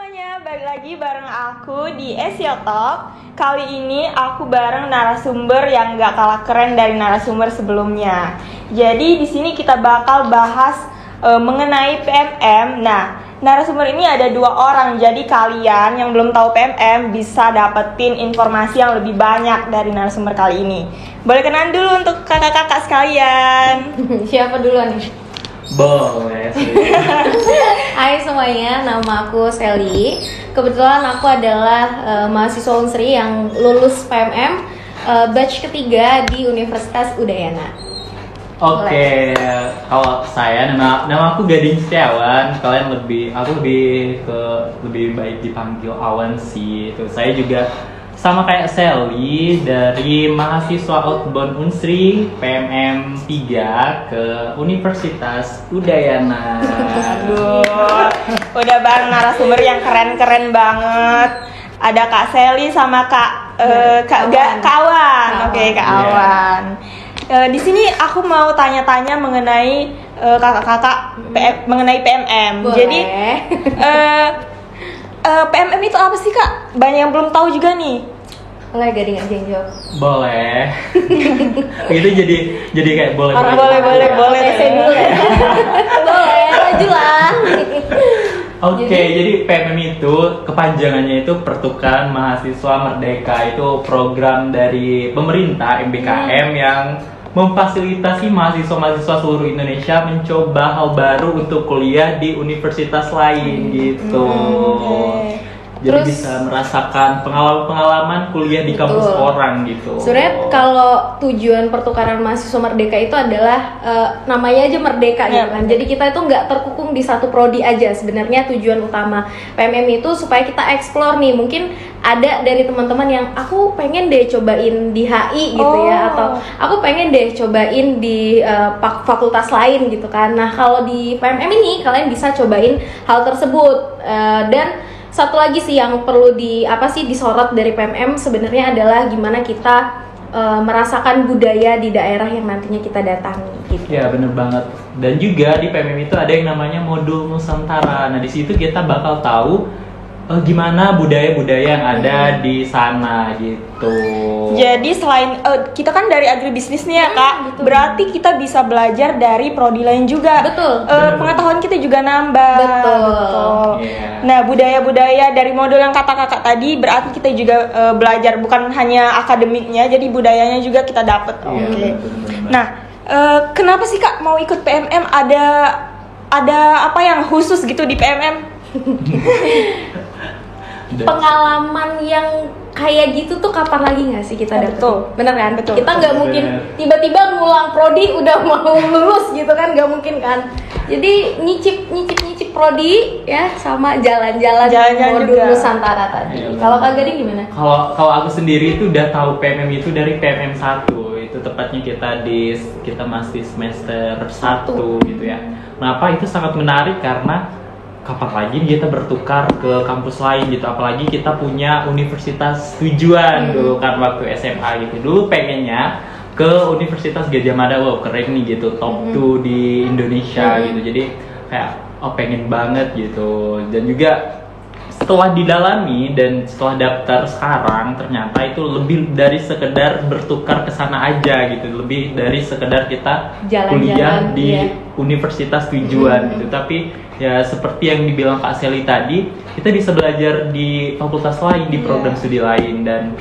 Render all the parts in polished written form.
semuanya, balik lagi bareng aku di Asia Talk. Kali ini aku bareng narasumber yang gak kalah keren dari narasumber sebelumnya. Jadi di sini kita bakal bahas mengenai PMM. Nah, narasumber ini ada 2 orang. Jadi kalian yang belum tahu PMM bisa dapetin informasi yang lebih banyak dari narasumber kali ini. Boleh kenalan dulu untuk kakak-kakak sekalian. Siapa duluan nih? Boleh sih. Hai semuanya, nama aku Sally. Kebetulan aku adalah mahasiswa Unsri yang lulus PMM batch ketiga di Universitas Udayana. Oke, kalau saya nama aku Gading Setiawan. Aku lebih baik dipanggil Awan sih. Itu saya juga sama kayak Sally dari mahasiswa outbound Unsri PMM 3 ke Universitas Udayana. Aduh, udah bareng narasumber yang keren-keren banget. Ada Kak Sally sama Kak Awan. Oke, Kak Awan. Di sini aku mau tanya-tanya mengenai kakak-kakak mengenai PMM. Boleh. Jadi PMM itu apa sih, Kak? Banyak yang belum tahu juga nih. Boleh Gading aja yang jawab. Boleh. Itu jadi kayak boleh. Boleh. Saya dulu ya. Boleh, maju lah. Oke, jadi PMM itu kepanjangannya itu Pertukaran Mahasiswa Merdeka. Itu program dari pemerintah MBKM yang memfasilitasi mahasiswa-mahasiswa seluruh Indonesia mencoba hal baru untuk kuliah di universitas lain gitu. Jadi Terus, bisa merasakan pengalaman kuliah di kampus orang gitu. Sebenarnya kalau tujuan pertukaran mahasiswa merdeka itu adalah namanya aja merdeka gitu kan. Jadi kita itu nggak terkukung di satu prodi aja. Sebenarnya tujuan utama PMM itu supaya kita explore nih. Mungkin ada dari teman-teman yang aku pengen deh cobain di HI gitu ya, atau aku pengen deh cobain di fakultas lain gitu kan. Nah kalau di PMM ini kalian bisa cobain hal tersebut. Dan satu lagi sih yang perlu disorot dari PMM sebenarnya adalah gimana kita merasakan budaya di daerah yang nantinya kita datangi gitu. Ya bener banget. Dan juga di PMM itu ada yang namanya modul Nusantara. Nah di situ kita bakal tahu gimana budaya-budaya yang ada di sana gitu. Jadi selain kita kan dari agribisnis nih ya Kak, betul. Berarti kita bisa belajar dari prodi lain juga. Betul. Pengetahuan kita juga nambah. Betul. Yeah. Nah budaya-budaya dari modul yang kata kakak tadi berarti kita juga belajar bukan hanya akademiknya, jadi budayanya juga kita dapat. Yeah, Oke. bener-bener. Nah kenapa sih Kak mau ikut PMM? Ada apa yang khusus gitu di PMM? Pengalaman yang kayak gitu tuh kapan lagi nggak sih kita dapet? Betul. Bener kan? Betul. Kita nggak mungkin tiba-tiba ngulang prodi udah mau lulus gitu kan, nggak mungkin kan? Jadi nyicip prodi ya sama jalan-jalan modul juga. Nusantara tadi. Iya, Kalau Kak Gading gimana? Kalau aku sendiri itu udah tahu PMM itu dari PMM 1. Itu tepatnya kita masih semester 1 gitu ya. Kenapa itu sangat menarik? Karena kapan lagi kita bertukar ke kampus lain gitu, apalagi kita punya universitas tujuan dulu kan waktu SMA gitu. Dulu pengennya ke Universitas Gadjah Mada, wow keren nih gitu, top 2 di Indonesia gitu. Jadi kayak pengen banget gitu. Dan juga setelah didalami dan setelah daftar sekarang ternyata itu lebih dari sekedar bertukar ke sana aja gitu, lebih dari sekedar kita kuliah di universitas tujuan gitu. Tapi ya seperti yang dibilang Kak Sally tadi, kita bisa belajar di fakultas lain, di program studi lain. Dan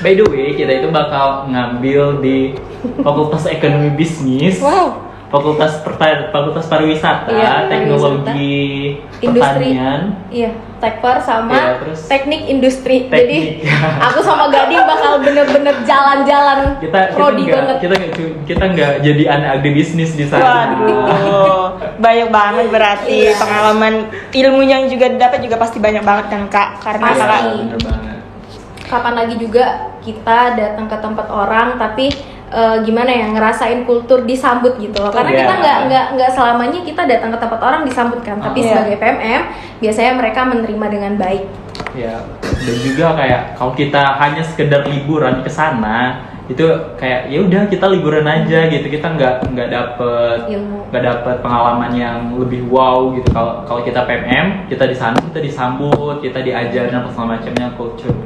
by the way kita itu bakal ngambil di Fakultas Ekonomi Bisnis. Wow. Fakultas Pariwisata, Teknologi Pertanian, Tekper sama terus Teknik Industri. Teknik. Jadi aku sama Gading bakal bener-bener jalan-jalan prodi banget. Kita nggak jadi anak agribisnis di sana. Waduh, banyak banget berarti pengalaman ilmunya yang juga dapat juga pasti banyak banget kan Kak, karena Pasti. Kakak Bener banget. Kapan lagi juga kita datang ke tempat orang tapi gimana ya, ngerasain kultur disambut gitu loh. Karena kita nggak selamanya kita datang ke tempat orang disambut kan, tapi sebagai PMM biasanya mereka menerima dengan baik. Ya, dan juga kayak kalau kita hanya sekedar liburan ke sana, itu kayak ya udah kita liburan aja gitu, kita nggak dapet pengalaman yang lebih wow gitu. Kalau kita PMM, kita di sana kita disambut, kita diajarin apa segala macamnya,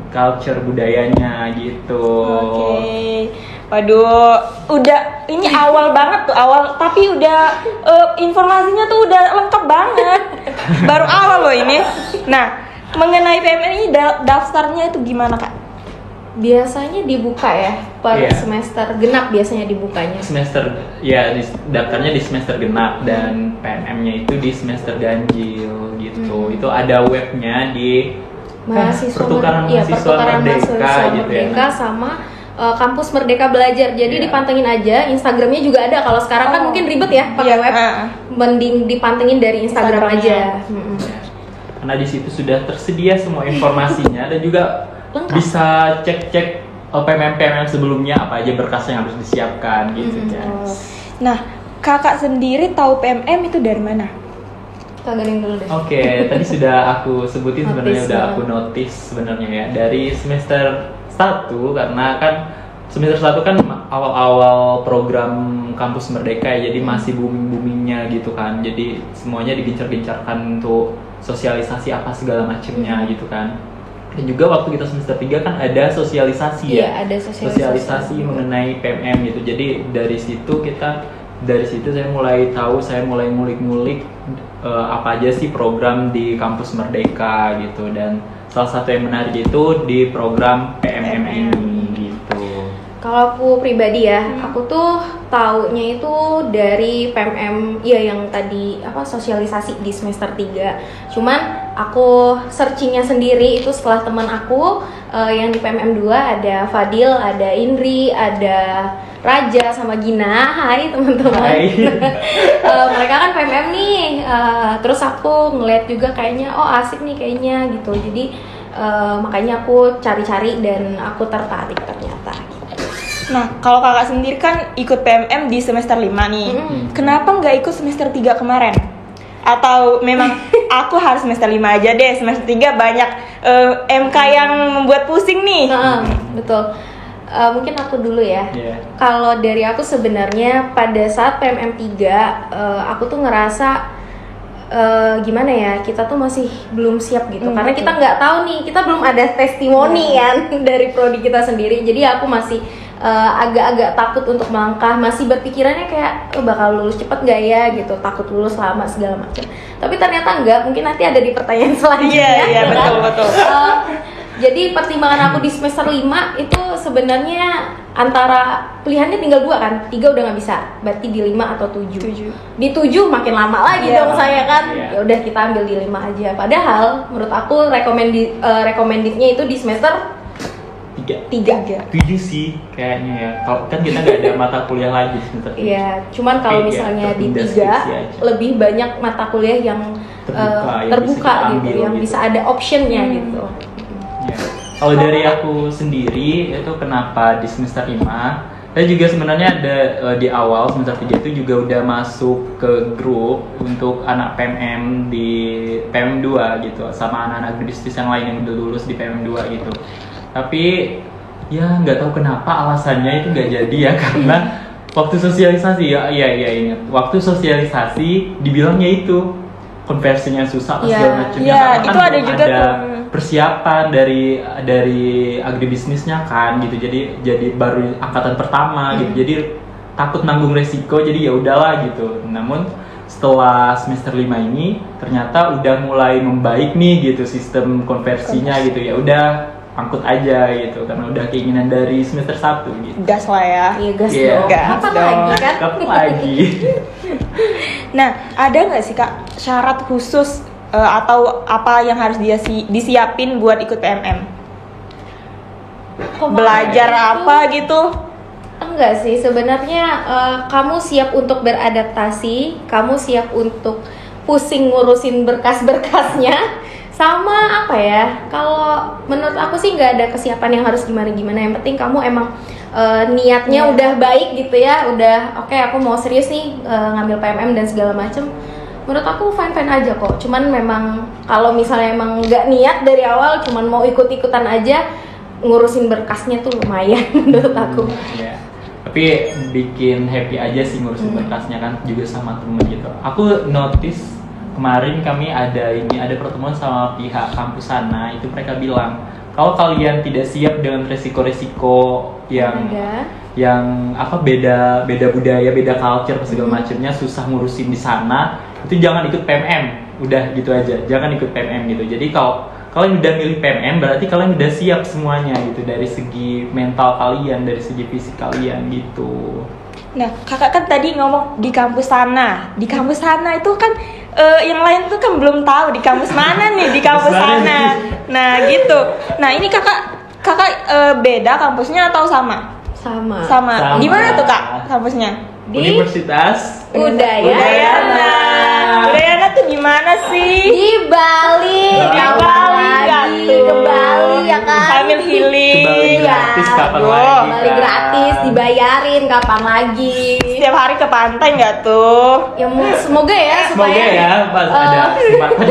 culture budayanya gitu. Oke. Waduh, udah ini awal banget tuh, tapi udah informasinya tuh udah lengkap banget. Baru awal loh ini. Nah, mengenai PMM ini daftarnya itu gimana, Kak? Biasanya dibuka ya per semester genap, biasanya dibukanya. Semester ya daftarnya di semester genap, dan PMM-nya itu di semester ganjil gitu. Itu ada webnya di pertukaran mahasiswa Merdeka gitu ya. Sama kampus Merdeka Belajar. Jadi dipantengin aja, Instagramnya juga ada. Kalau sekarang kan mungkin ribet ya pakai web, mending dipantengin dari Instagram aja. Karena di situ sudah tersedia semua informasinya dan juga lengkap. Bisa cek PMM sebelumnya apa aja berkas yang harus disiapkan gitu guys. Nah, kakak sendiri tahu PMM itu dari mana? Kak Garing dulu deh. Oke, tadi sudah aku sebutin sebenarnya, udah aku notice sebenarnya ya dari semester 1, karena kan semester 1 kan awal-awal program Kampus Merdeka ya, jadi masih booming-boomingnya gitu kan. Jadi semuanya digencar-gencarkan untuk sosialisasi apa segala macemnya gitu kan. Dan juga waktu kita semester 3 kan ada sosialisasi ya. Ada sosialisasi mengenai PMM gitu. Jadi dari situ saya mulai tahu, saya mulai ngulik-ngulik apa aja sih program di Kampus Merdeka gitu, dan salah satu yang menarik itu di program PMM ini gitu. Kalau aku pribadi ya, aku tuh taunya itu dari PMM yang tadi sosialisasi di semester 3. Cuman aku searchingnya sendiri itu setelah teman aku yang di PMM 2 ada Fadil, ada Indri, ada Raja sama Gina. Hai teman-teman. Hai. Mereka kan PMM nih. Terus aku ngeliat juga kayaknya asik nih kayaknya gitu. Jadi makanya aku cari-cari dan aku tertarik ternyata. Nah, kalau kakak sendiri kan ikut PMM di semester 5 nih. Kenapa nggak ikut semester 3 kemarin? Atau memang aku harus semester 5 aja deh, semester 3 banyak MK yang membuat pusing nih. Betul. Mungkin aku dulu ya. Kalau dari aku sebenarnya pada saat PMM 3 aku tuh ngerasa gimana ya, kita tuh masih belum siap gitu. Karena kita nggak tahu nih, kita belum ada testimoni kan dari prodi kita sendiri. Jadi aku masih agak-agak takut untuk melangkah, masih berpikirannya kayak bakal lulus cepet nggak ya gitu, takut lulus lama segala macam. Tapi ternyata enggak, mungkin nanti ada di pertanyaan selanjutnya. Iya, betul. Jadi pertimbangan aku di semester 5 itu sebenarnya antara pilihannya tinggal 2 kan, 3 udah nggak bisa, berarti di 5 atau 7. Di 7 makin lama lagi dong saya kan. Ya udah kita ambil di 5 aja. Padahal menurut aku recommendednya itu di semester 3. 7 sih kayaknya ya. Kalau kan kita nggak ada mata kuliah lagi semester 3. Iya, cuman kalau misalnya di 3 lebih banyak mata kuliah yang terbuka gitu, yang bisa ada optionnya gitu. Ya. Kalau dari aku sendiri itu kenapa di semester 5, saya juga sebenarnya ada di awal semester 3 itu juga udah masuk ke grup untuk anak PMM di PMM 2 gitu, sama anak-anak bisnis yang lain yang udah lulus di PMM 2 gitu. Tapi ya nggak tahu kenapa alasannya itu nggak jadi ya, karena waktu sosialisasi ingat, waktu sosialisasi dibilangnya itu konversinya susah segala macamnya, karena itu kan ada juga persiapan dari agribisnisnya kan gitu, jadi baru angkatan pertama gitu, jadi takut nanggung resiko, jadi ya udahlah gitu. Namun setelah semester 5 ini ternyata udah mulai membaik nih gitu sistem konversinya gitu, ya udah angkut aja gitu, karena udah keinginan dari semester 1 gitu. Gas lah ya. Iya, gas dong. Gas lagi kan? Kapan lagi? Nah, ada nggak sih Kak syarat khusus atau apa yang harus disiapin buat ikut PMM? Belajar apa gitu? Enggak sih, sebenarnya kamu siap untuk beradaptasi, kamu siap untuk pusing ngurusin berkas-berkasnya. Sama apa ya, kalau menurut aku sih nggak ada kesiapan yang harus gimana-gimana. Yang penting kamu emang niatnya udah baik gitu ya, udah oke, aku mau serius nih ngambil PMM dan segala macem. Menurut aku fine-fine aja kok. Cuman memang kalau misalnya emang nggak niat dari awal, cuman mau ikut-ikutan aja, ngurusin berkasnya tuh lumayan menurut aku. Ya. Tapi bikin happy aja sih ngurusin berkasnya kan juga sama temen gitu. Aku notice kemarin kami ada pertemuan sama pihak kampus sana, itu mereka bilang kalau kalian tidak siap dengan resiko-resiko yang beda budaya, beda culture segala macamnya, susah ngurusin di sana, itu jangan ikut PMM. Udah gitu aja, jangan ikut PMM gitu. Jadi kalau kalian udah milih PMM berarti kalian udah siap semuanya gitu, dari segi mental kalian, dari segi fisik kalian gitu. Nah, kakak kan tadi ngomong di kampus sana. Di kampus sana itu kan yang lain tuh kan belum tahu di kampus mana nih, di kampus sana. Nah, gitu. Nah, ini kakak beda kampusnya atau sama? Sama. Di mana tuh Kak kampusnya? Di Universitas Udayana. Udayana tuh di mana sih? Di Bali. Ke Bali ya kan? Sambil healing. Ke Bali gratis kapan lagi? Bali gratis, dibayarin kapan lagi? Setiap hari ke pantai nggak tuh? Ya semoga ya supaya pas ada kesempatan.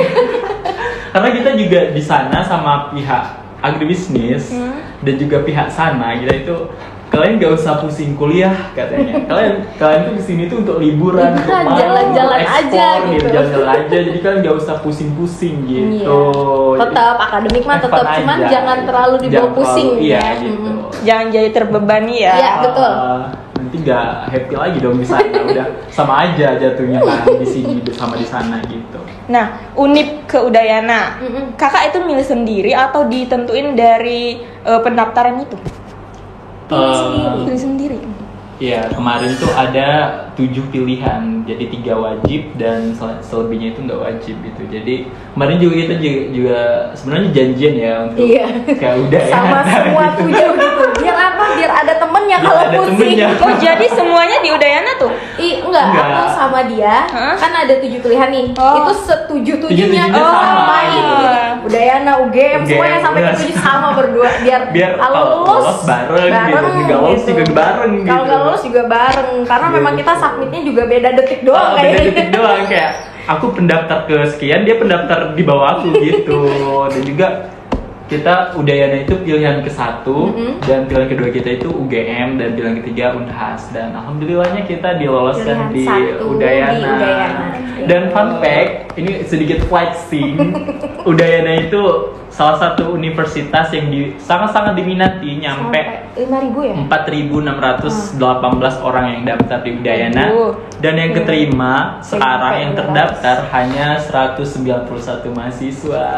Karena kita juga di sana sama pihak agribisnis dan juga pihak sana, kita itu kalian gak usah pusing kuliah katanya. Kalian tuh kesini tuh untuk liburan, untuk main, jalan-jalan aja gitu. Jalan-jalan aja. Jadi kalian gak usah pusing-pusing gitu. Iya. Tetap akademik mah tetap, cuman aja. jangan terlalu dibawa pusing iya, ya. gitu. Jangan jadi terbebani ya. Iya, betul. Nanti gak happy lagi dong di sana. Udah sama aja jatuhnya kan di sini sama di sana gitu. Nah, Unip ke Udayana. Kakak itu milih sendiri atau ditentuin dari pendaftaran itu? Pilih sendiri. Iya, kemarin tuh ada 7 pilihan, jadi 3 wajib dan selebihnya itu nggak wajib gitu. Jadi kemarin juga kita juga sebenarnya janjian ya untuk kayak udah sama ya, semua gitu. 7 gitu. Biar apa? Biar ada temennya Biar kalau ada pusing. temennya. Oh, jadi semuanya di Udayana tuh? Enggak, aku sama dia. Kan ada 7 pilihan nih. Oh. Itu setuju-tujunya Tujuh-tujuhnya sama gitu. ini. Udayana, UGM, semuanya sampai ke 7 sama berdua. Biar kalau lulus bareng gitu, nggak lulus juga bareng gitu. Kalau nggak lulus juga bareng, karena Gitu. memang kita submitnya juga beda detik doang beda kayaknya. detik doang, kayak aku pendaftar ke sekian, dia pendaftar di bawah aku gitu. Dan juga kita Udayana itu pilihan ke-1 dan pilihan kedua kita itu UGM dan pilihan ketiga Unhas, dan alhamdulillahnya kita diloloskan di Pilihan 1 Udayana. di Udayana. Dan fun fact, ini sedikit flexing, Udayana itu salah satu universitas yang sangat-sangat diminati, nyampe 5.000 ya? 4.618 orang yang daftar di Udayana. Dan yang keterima sekarang yang terdaftar hanya 191 mahasiswa.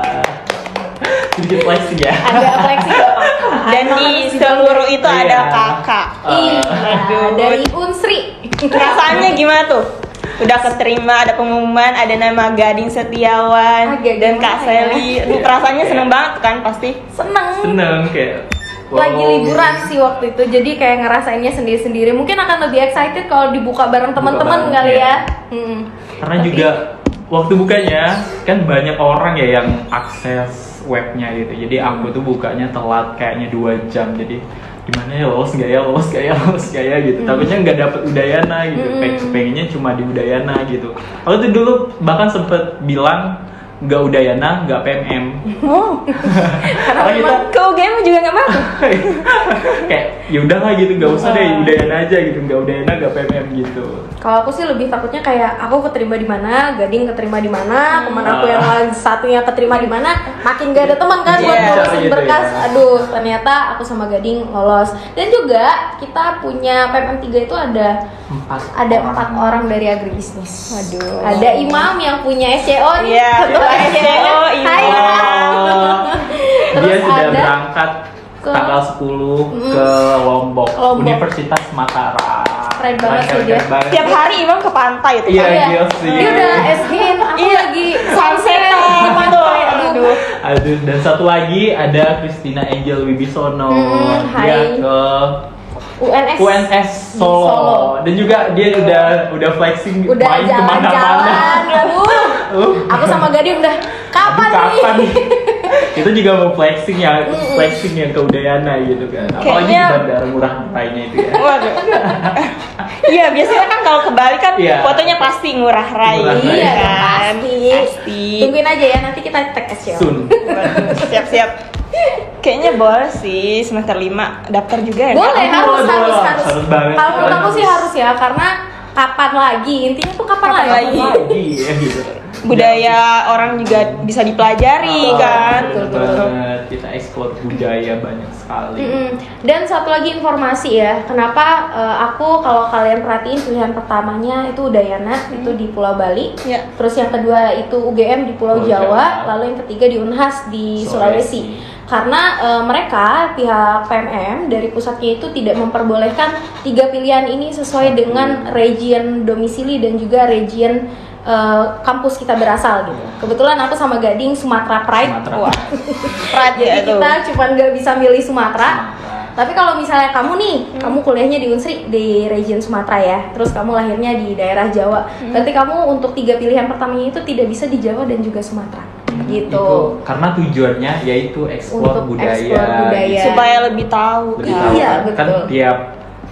Sedikit flexing ya. Ada flexing nggak apa-apa. Dan di seluruh itu ada kakak. Iya, dari Unsri. Rasanya gimana tuh? Udah keterima, ada pengumuman, ada nama Gading Setiawan dan Kak Sally. Aduh, perasaannya seneng banget kan pasti? Seneng Kayak lagi liburan sih waktu itu, jadi kayak ngerasainnya sendiri-sendiri. Mungkin akan lebih excited kalau dibuka bareng teman-teman kali ya. Karena juga waktu bukanya kan banyak orang ya yang akses webnya gitu. Jadi aku tuh bukanya telat kayaknya 2 jam. Jadi gimana ya, lolos gak ya gitu. Takutnya nggak dapet Udayana gitu. Pengennya cuma di Udayana gitu. Aku tuh dulu bahkan sempet bilang nggak Udayana, nggak PMM. Karena kita ke UGM juga nggak mau. Kayak ya udahlah gitu, nggak usah deh Udayana aja gitu, nggak Udayana nggak PMM gitu. Kalau aku sih lebih takutnya kayak aku keterima di mana, Gading keterima di mana, teman aku yang lagi satunya keterima di mana, makin gak ada teman kan buat ngurusin gitu berkas. ya. Aduh, ternyata aku sama Gading lolos. Dan juga kita punya PMM 3 itu ada 4 orang dari agribisnis. Waduh. Ada Imam yang punya SCO nih. Iya, Ketua SCO, Imam. Hai, Imam. Dia Terus sudah ada berangkat tanggal 10 ke Lombok, Lombok. Universitas Mataram. Keren banget sih dia. Tiap hari Imam ke pantai itu. Iya, kan? iya sih. Dia udah SG-in, aku lagi sunset ke pantai. Aduh. Aduh, dan satu lagi ada Christina Angel Wibisono. Dia hai. ke UNS Solo. Solo. Dan juga dia udah flexing Udah main jalan-jalan. kemana-mana. Aduh. Aku sama Gading udah kapan nih? Kita juga mau flexing yang ke Udayana gitu kan. Apalagi di bandara murah rainya itu ya. Waduh. Iya, biasanya kan kalau ke Bali kan fotonya pasti ngurah rai. Iya, kan? pasti. Tungguin aja ya, nanti kita tag SCO. Soon. Siap-siap. Kayaknya boleh sih semester 5 daftar juga ya. Boleh, Kak? harus Harus banget. Kalau menurut aku sih harus ya, karena kapan lagi? Intinya tuh kapan Kapan lagi? lagi? Ya gitu. Budaya orang juga bisa dipelajari kan. betul. Banget. Kita explore budaya banyak sekali. Dan satu lagi informasi ya, kenapa aku kalau kalian perhatiin pilihan pertamanya itu Udayana, itu di Pulau Bali. Ya. Terus yang kedua itu UGM di Pulau Pulau Jawa, Jawa. lalu yang ketiga di Unhas di Sulawesi. Karena mereka pihak PMM dari pusatnya itu tidak memperbolehkan 3 pilihan ini sesuai dengan region domisili dan juga region kampus kita berasal gitu. Kebetulan aku sama Gading Sumatera Pride. Sumatera. Wah. Pride Jadi ya tuh. kita cuma nggak bisa milih Sumatera. Tapi kalau misalnya kamu nih, kamu kuliahnya di Unsri di region Sumatera ya, terus kamu lahirnya di daerah Jawa, berarti kamu untuk 3 pilihan pertamanya itu tidak bisa di Jawa dan juga Sumatera, gitu. Itu karena tujuannya yaitu explore Untuk budaya, explore budaya. gitu. Supaya lebih tahu Lebih kan. tahu Iya, kan. Kan betul.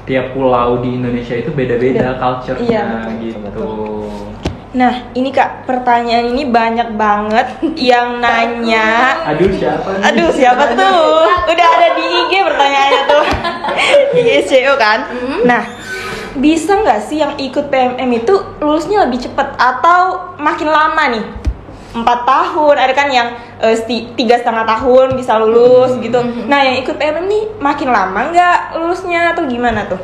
tiap pulau di Indonesia itu beda-beda culture-nya Iya, betul, gitu. betul. Nah, ini Kak, pertanyaan ini banyak banget yang nanya. Aduh siapa nih? Aduh, siapa tuh? Udah ada di IG pertanyaannya tuh. IG SCO kan? Nah, bisa nggak sih yang ikut PMM itu lulusnya lebih cepat atau makin lama nih? 4 tahun, ada kan yang 3,5 tahun bisa lulus gitu. Nah, yang ikut PMM nih makin lama nggak lulusnya atau gimana tuh?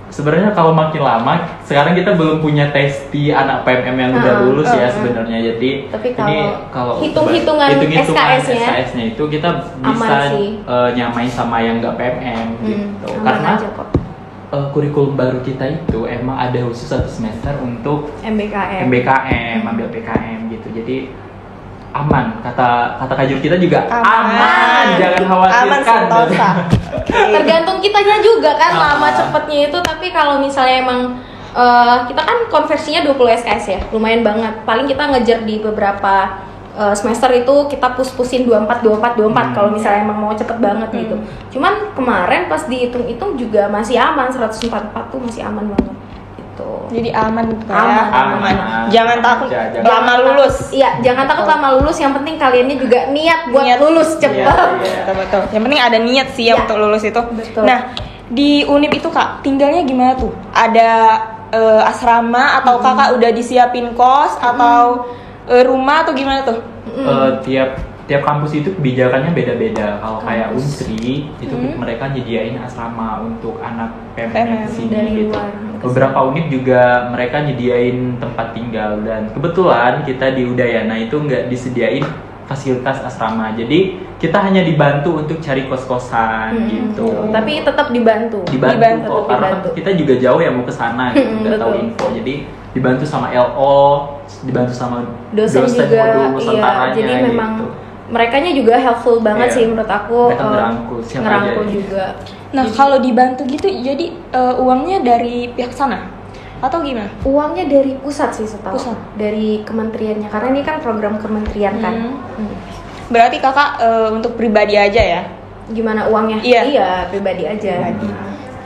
Sebenarnya kalau makin lama, sekarang kita belum punya testi anak PMM yang udah lulus ya sebenarnya. Jadi Tapi ini kalau hitung-hitungan SKS-nya, SKS-nya itu kita aman bisa sih. nyamain sama yang nggak PMM gitu. Aman Karena aja kok. kurikulum baru kita itu emang ada khusus 1 semester untuk MBKM. MBKM, ambil PKM gitu. Jadi aman, kata kajur kita juga aman, jangan khawatirkan. Aman sentosa. Tergantung kitanya juga kan Ah. lama cepetnya itu. Tapi kalau misalnya emang kita kan konversinya 20 SKS ya, lumayan banget. Paling kita ngejar di beberapa semester itu kita push-pushin 24 kalau misalnya emang mau cepet banget gitu. Cuman kemarin pas dihitung-hitung juga masih aman, 144 tuh masih aman banget gitu. Jadi aman gitu ya. Aman. Jangan takut Jangan lama lulus. Iya, jangan takut lama lulus. Yang penting kaliannya juga niat buat Niat. lulus cepet. Iya. Betul. Yang penting ada niat sih ya Iya. untuk lulus itu. Betul. Nah, di Unip itu Kak, tinggalnya gimana tuh? Ada asrama atau Kakak udah disiapin kos atau rumah atau gimana tuh? Tiap kampus itu kebijakannya beda-beda. Kalau kayak Kampus. Unsri itu mereka nyediain asrama untuk anak PMM PMM di sini dari gitu. luar. Beberapa unit juga mereka nyediain tempat tinggal dan kebetulan kita di Udayana itu nggak disediain fasilitas asrama. Jadi kita hanya dibantu untuk cari kos-kosan gitu. Tapi tetap dibantu. Dibantu kok, karena kan dibantu. kita juga jauh ya mau ke sana gitu, nggak tahu Betul. info. Jadi dibantu sama LO, dibantu sama Dosen juga, modul iya. nusantaranya Jadi memang gitu. merekanya juga helpful banget Iya. sih menurut aku. Mereka ngerangkul siapa ngerangkul aja. juga. Nah, kalau dibantu gitu jadi uangnya dari pihak sana atau gimana? Uangnya dari pusat sih setahu. Pusat. Dari kementeriannya karena ini kan program kementerian kan. Berarti Kakak untuk pribadi aja ya? Gimana uangnya? Iya. Pribadi aja.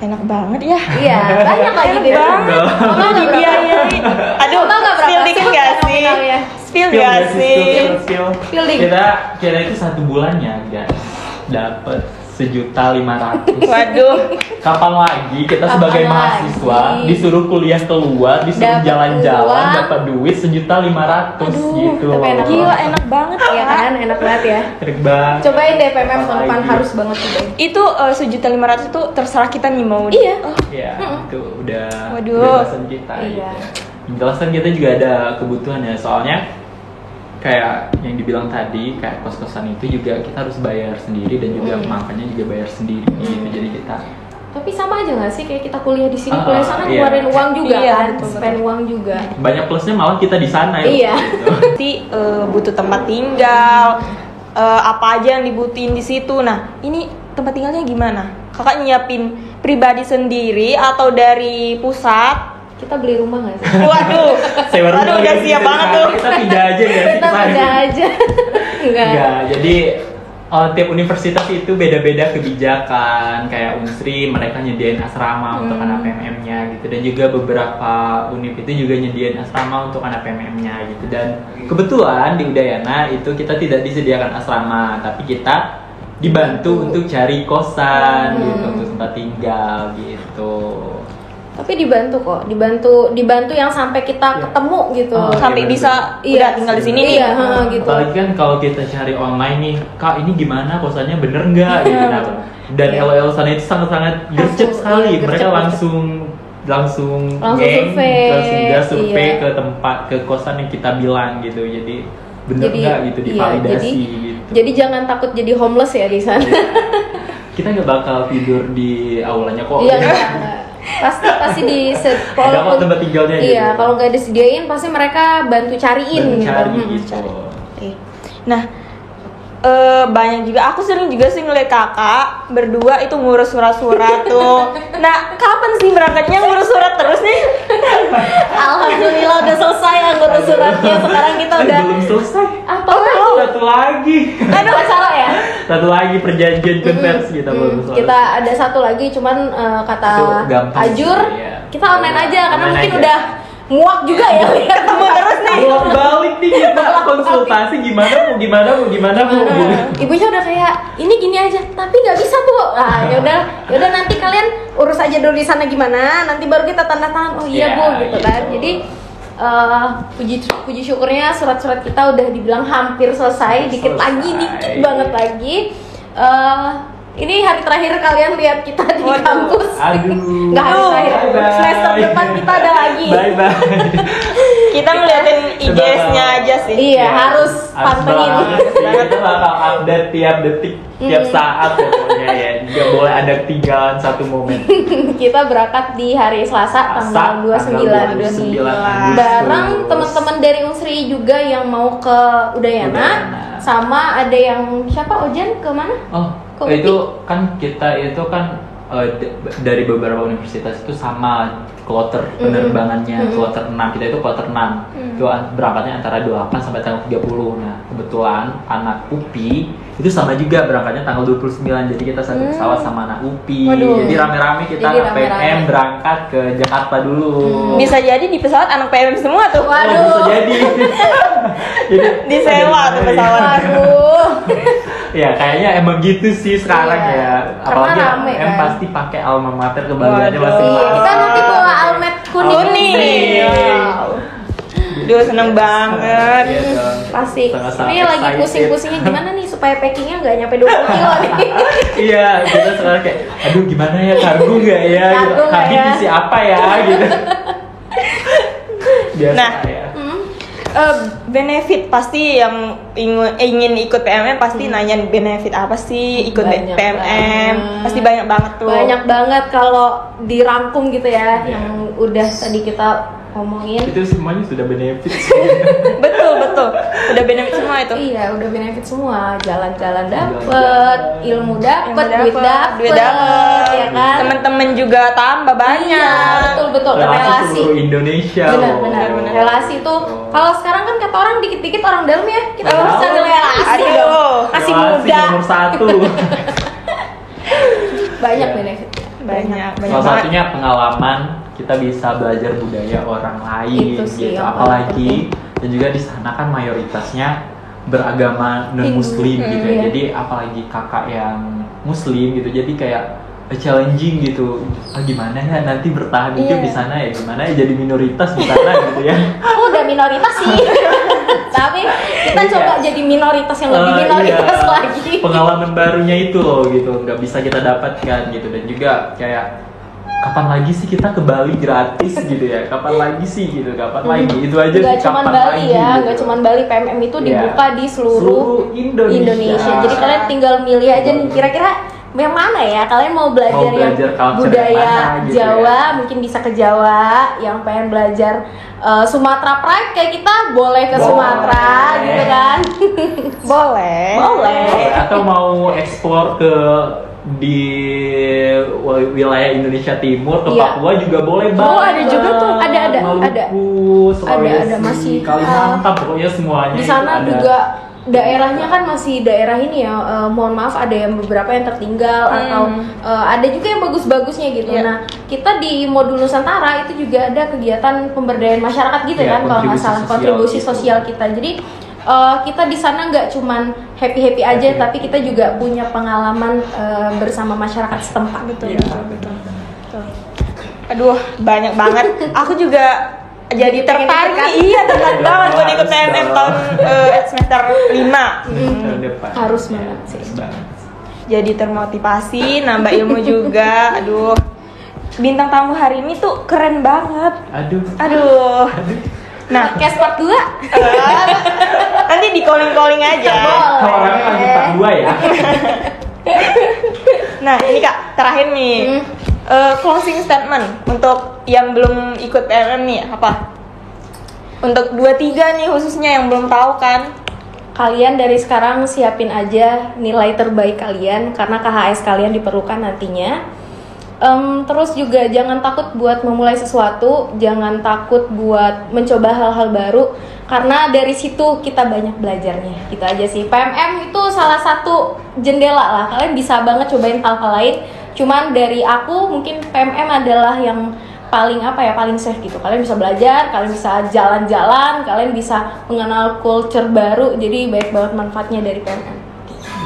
Enak banget ya. Iya, banyak lagi deh. banget. Mama nggak berapa? Dibiayai. Aduh, Mama nggak berapa? spill dikit gak sih? Nominalnya. Spill Spill gak guys, sih? spill. Fielding. Kita itu 1 bulannya guys dapat 1.500.000. Waduh. Kapan lagi kita Kapan sebagai lagi? mahasiswa disuruh kuliah keluar, disuruh Dapat jalan-jalan, uang. dapat duit 1.500.000 Aduh, gitu. tapi enak Gila, enak banget Iya ya. kan, enak banget ya. Enak banget. Cobain deh PMM tahun depan Apalagi. harus banget cobain. Itu 1.500.000 itu terserah kita nih mau. Iya. Oh, Ya, itu udah Waduh. kebebasan kita Iya. gitu. Yang jelas kan kita juga ada kebutuhan ya, soalnya kayak yang dibilang tadi, kayak kos-kosan itu juga kita harus bayar sendiri dan juga makannya juga bayar sendiri gitu. Jadi kita Tapi sama aja nggak sih kayak kita kuliah di sini, Ah, kuliah sana iya. ngeluarin uang juga Iya, kan, betul, spend uang juga. banyak plusnya malah kita di sana ya. Iya. Gitu. Berarti butuh tempat tinggal, apa aja yang dibutuhin di situ. Nah, ini tempat tinggalnya gimana? Kakak nyiapin pribadi sendiri atau dari pusat? Kita beli rumah nggak sih? Waduh, Sewa rumah aduh udah guys, siap kita banget di tuh. sana. Kita pindah aja ya. Kita pindah aja. Enggak. Enggak, jadi tiap universitas itu beda-beda kebijakan. Kayak Unsri mereka nyediain asrama untuk anak PMM-nya gitu, dan juga beberapa univ itu juga nyediain asrama untuk anak PMM-nya gitu. Dan kebetulan di Udayana itu kita tidak disediakan asrama, tapi kita dibantu untuk cari kosan gitu, untuk tempat tinggal gitu. Tapi dibantu yang sampai kita ketemu gitu. Sampai bisa udah tinggal di sini nih. Iya, gitu. Apalagi kan kalau kita cari online nih, Kak ini gimana kosannya bener nggak gitu. Nah, dan LOL sana itu sangat-sangat gercep sekali. Mereka langsung survei ke tempat, ke kosan yang kita bilang gitu. Jadi bener nggak gitu, divalidasi gitu. Jadi jangan takut jadi homeless ya di sana. Kita nggak bakal tidur di aulanya kok. Iya, pasti ada kok tempat tinggalnya. Iya, gitu. kalau nggak disediain pasti mereka bantu cariin gitu. Nah, banyak juga, aku sering juga sih ngeliat kakak berdua itu ngurus surat-surat tuh. Nah, kapan sih berangkatnya ngurus surat terus nih? Alhamdulillah udah selesai ya ngurus suratnya. Sekarang kita udah belum selesai. apa? Satu lagi. Aduh, salah ya. Satu lagi perjanjian konversi kita belum selesai. Kita ada satu lagi, cuman kata Ajur, kita online aja karena Online mungkin aja. udah muak juga ya ketemu terus nih. Bolak balik nih kita konsultasi gimana mau. Ibunya udah kayak ini gini aja, tapi nggak bisa bu. Nah, yaudah nanti kalian urus aja dulu di sana gimana, nanti baru kita tanda tangan. Oh iya bu, gitu kan. Jadi puji syukurnya surat-surat kita udah dibilang hampir selesai, dikit banget lagi. Ini hari terakhir kalian lihat kita di kampus. Aduh. Nggak hari terakhir. Semester depan kita ada lagi. Bye. Kita ngeliatin IG-nya aja sih. Iya, harus pantengin. Kita bakal update tiap detik, tiap saat pokoknya ya. Nggak boleh ada ketinggalan satu momen. Kita berangkat di hari Selasa tanggal 29 bareng teman-teman dari Unsri juga yang mau ke Udayana. Sama ada yang siapa Ojan ke mana? Itu kan kita itu kan dari beberapa universitas itu sama kloter penerbangannya, kloter 6. Kita itu kloter 6. Itu berangkatnya antara 28 sampai tanggal 30. Nah, kebetulan anak UPI itu sama juga berangkatnya tanggal 29. Jadi kita satu pesawat sama anak UPI. Jadi rame-rame kita anak PMM berangkat ke Jakarta dulu. Bisa jadi di pesawat anak PMM semua tuh. Bisa jadi. Jadi disewa tuh pesawat. Aduh. Ya kayaknya emang gitu sih sekarang ya. Apalagi rame, M pasti pakai alma mater kebanggaannya masing-masing. Kita nanti bawa almet kuning. Duh, seneng banget. Pasti. Ini lagi pusing-pusingnya gimana nih supaya packingnya nggak nyampe 20 kilo nih. Iya, kita sekarang kayak, aduh gimana ya, kargo nggak ya? Kargo nggak Habis ya? isi apa ya? Gitu. Biasa Nah, ya. benefit pasti yang ingin ikut PMM pasti nanya benefit apa sih ikut Banyak PMM banget. pasti banyak banget tuh. Banyak banget kalau dirangkum gitu ya, yang udah tadi kita ngomongin. Itu semuanya sudah benefit. betul udah benefit semua itu. Iya, udah benefit semua. Jalan-jalan dapet, ilmu dapet, duit dapet, ya kan? Temen-temen juga tambah banyak. Iya, betul. Relasi. seluruh Indonesia. Benar. Relasi tuh, kalau sekarang kan kata orang dikit-dikit orang dalam ya, kita harus cari relasi. Aduh, masih Relasi muda. nomor 1. Banyak Iya. benefitnya. banyak Salah satunya pengalaman, kita bisa belajar budaya orang lain Itu sih gitu. yang Apalagi dan juga di sana kan mayoritasnya beragama non muslim gitu ya. Iya. Jadi apalagi kakak yang muslim gitu. Jadi kayak challenging gitu. Gimana ya nanti bertahan hidup di sana ya, gimana ya jadi minoritas di sana gitu ya. Aku udah minoritas sih. Tapi kita coba jadi minoritas yang lebih minoritas Iya. lagi. Pengalaman barunya itu loh gitu, nggak bisa kita dapatkan gitu. Dan juga kayak kapan lagi sih kita ke Bali gratis gitu ya? Kapan lagi sih gitu? Kapan lagi? Itu aja Nggak sih. cuman Kapan Bali lagi, ya, gitu. nggak cuman Bali. PMM itu dibuka di seluruh Indonesia. Jadi kalian tinggal milih aja nih kira-kira yang mana ya? Kalian mau belajar yang culture budaya yang mana gitu Jawa, ya? mungkin bisa ke Jawa. Yang pengen belajar Sumatera Pride kayak kita boleh ke Sumatera gitu kan? boleh. Atau mau eksplor ke di wilayah Indonesia Timur ke Iya. Papua juga boleh banget. Oh, ada juga tuh. Ada. Maluku, Sulawesi, Ada, masih, Kalimantan, pokoknya semuanya Di itu sana ada. juga daerahnya kan masih daerah ini ya, mohon maaf ada yang beberapa yang tertinggal atau ada juga yang bagus-bagusnya gitu. Iya. Nah, kita di modul Nusantara itu juga ada kegiatan pemberdayaan masyarakat gitu Iya, kan kalau nggak kontribusi salah, sosial kontribusi gitu. sosial kita. Jadi kita di sana nggak cuman happy aja, tapi kita juga punya pengalaman bersama masyarakat setempat. Betul. Aduh, banyak banget. Aku juga jadi tertarik nih. Iya, tertarik banget buat ikut PMM tahun semester 5. Harus banget sih. Jadi termotivasi, nambah ilmu juga. Aduh. Bintang tamu hari ini tuh keren banget. Aduh. Nah, podcast part 2. nanti di calling aja. Kalau orangnya lagi part 2 ya. Nah, ini Kak, terakhir nih. Closing statement untuk yang belum ikut PMM nih apa? Untuk 2-3 nih khususnya yang belum tahu kan. Kalian dari sekarang siapin aja nilai terbaik kalian karena KHS kalian diperlukan nantinya. Terus juga jangan takut buat memulai sesuatu, jangan takut buat mencoba hal-hal baru karena dari situ kita banyak belajarnya. Gitu aja sih. PMM itu salah satu jendela lah. Kalian bisa banget cobain hal-hal lain. Cuman dari aku mungkin PMM adalah yang paling paling safe gitu. Kalian bisa belajar, kalian bisa jalan-jalan, kalian bisa mengenal culture baru. Jadi banyak banget manfaatnya dari PMM.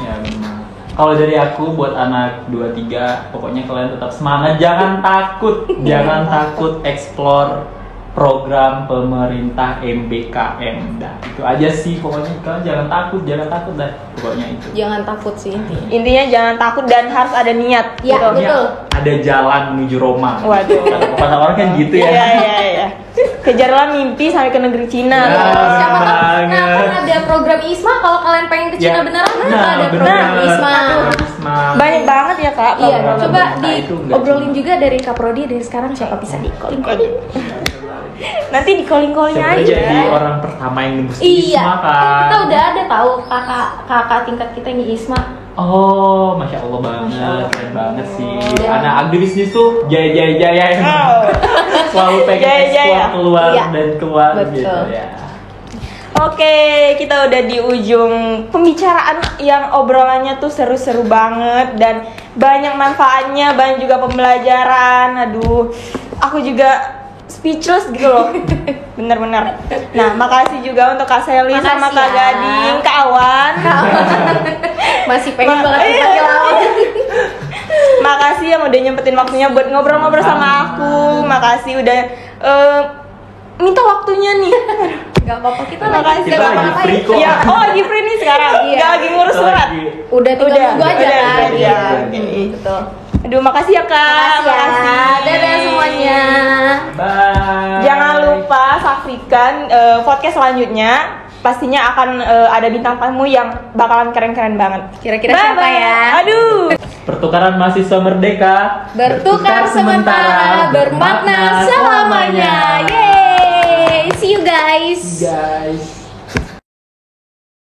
Ya benar. Kalau dari aku buat anak 2-3, pokoknya kalian tetap semangat, jangan takut, jangan takut explore program pemerintah MBKM. Dah, itu aja sih pokoknya, kalian jangan takut dah, pokoknya itu. Jangan takut sih intinya. Intinya jangan takut dan harus ada niat. Ya, gitu. betul. Ada jalan menuju Roma. Waduh. Kata orang kan gitu ya. Iya. Kejarlah mimpi sampai ke negeri Cina. Ya. Siapa tahu banget. kan ada program ISMA kalau kalian pengen ke Cina beneran ada program ISMA. Banyak banget ya Kak. Iya, program coba pemerintah itu nggak diobrolin juga dari Kaprodi dari sekarang siapa bisa di calling. Nanti di calling Siapa aja. jadi orang pertama yang nembus Iya, ISMA kan. kita udah ada tahu kakak tingkat kita yang ISMA. Oh, masya Allah banget, keren banget sih. Anak agribisnis tuh jaya Oh. selalu pengen Jaya. ekspor keluar Iya. dan keluar Betul. gitu ya. Oke, kita udah di ujung pembicaraan yang obrolannya tuh seru-seru banget dan banyak manfaatnya, banyak juga pembelajaran. Aduh, aku juga speechless gitu loh. Bener-bener. Nah, makasih juga untuk Kak Sally sama Makasih Kak ya. Gading, Kak Awan. Masih pengen banget Iya. pakai lawan. Makasih yang udah nyempetin waktunya buat ngobrol-ngobrol sama aku. Makasih udah minta waktunya nih. Gak apa-apa kita Makasih. Kita Gak lagi apa-apa. free kok. Ya, lagi free nih sekarang. Iya. Gak lagi ngurus surat. Udah tinggal nunggu aja udah, kan. iya. Betul. Aduh, makasih ya Kak. Makasih ya. Dadah semuanya. Bye. Jangan lupa saksikan podcast selanjutnya. Pastinya akan ada bintang tamu yang bakalan keren-keren banget. Kira-kira siapa Bye-bye. ya? Aduh. Pertukaran mahasiswa merdeka. Bertukar sementara, bermakna selamanya. Yeay. See you guys. Guys.